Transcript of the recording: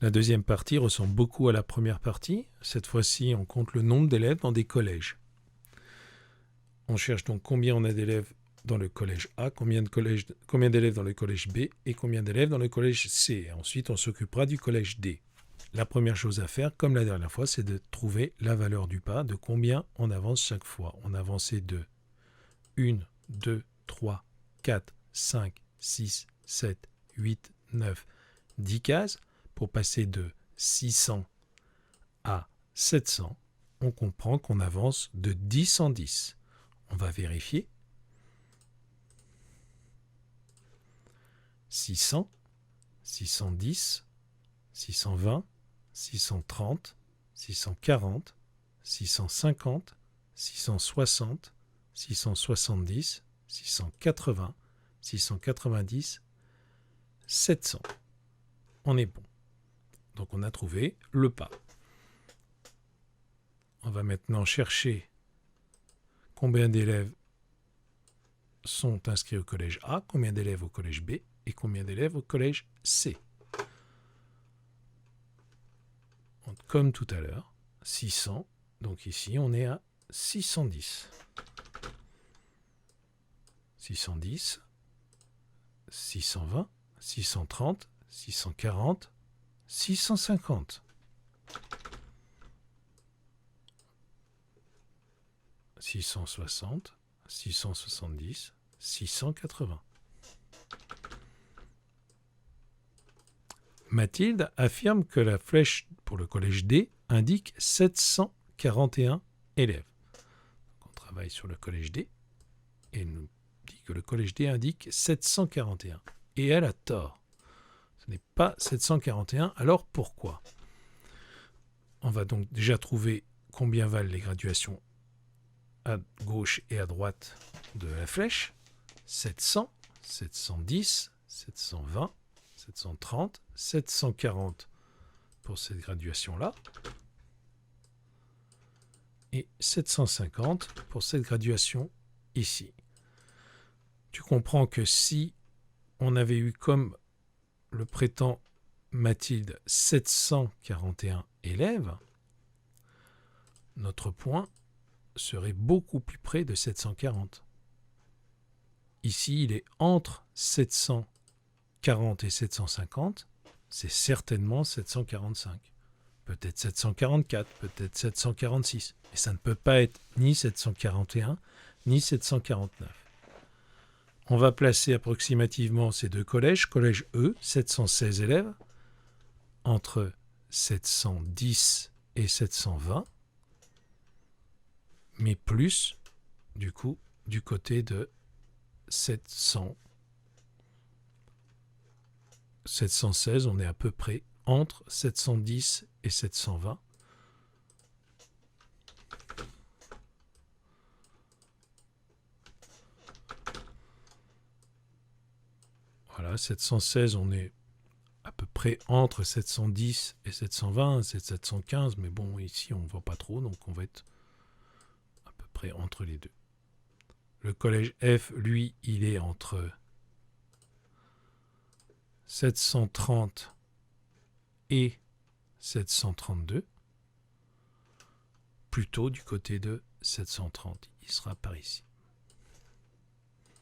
La deuxième partie ressemble beaucoup à la première partie. Cette fois-ci, on compte le nombre d'élèves dans des collèges. On cherche donc combien on a d'élèves dans le collège A, combien d'élèves dans le collège B et combien d'élèves dans le collège C. Et ensuite, on s'occupera du collège D. La première chose à faire, comme la dernière fois, c'est de trouver la valeur du pas, de combien on avance chaque fois. On avançait de 1, 2, 3, 4, 5, 6, 7, 8, 9, 10 cases. Pour passer de 600 à 700, on comprend qu'on avance de 10 en 10. On va vérifier. 600, 610, 620, 630, 640, 650, 660, 670, 680, 690, 700. On est bon. Donc on a trouvé le pas. On va maintenant chercher combien d'élèves sont inscrits au collège A, combien d'élèves au collège B et combien d'élèves au collège C. Donc, comme tout à l'heure, 600. Donc ici, on est à 610. 610, 620, 630, 640, 650. 660, 670, 680. Mathilde affirme que la flèche pour le collège D indique 741 élèves. Donc on travaille sur le collège D et elle nous dit que le collège D indique 741. Et elle a tort. Ce n'est pas 741, alors pourquoi? On va donc déjà trouver combien valent les graduations à gauche et à droite de la flèche. 700, 710, 720, 730, 740 pour cette graduation-là et 750 pour cette graduation ici. Tu comprends que si on avait eu comme le prétend Mathilde 741 élèves, notre point serait beaucoup plus près de 740. Ici, il est entre 740 et 750, c'est certainement 745. Peut-être 744, peut-être 746. Et ça ne peut pas être ni 741, ni 749. On va placer approximativement ces deux collèges. Collège E, 716 élèves, entre 710 et 720, mais plus, du coup, du côté de 700. 716, on est à peu près entre 710 et 720. Voilà, 716, on est à peu près entre 710 et 720, c'est 715, mais bon, ici, on ne voit pas trop, donc on va être à peu près entre les deux. Le collège F, lui, il est entre 730 et 732, plutôt du côté de 730. Il sera par ici.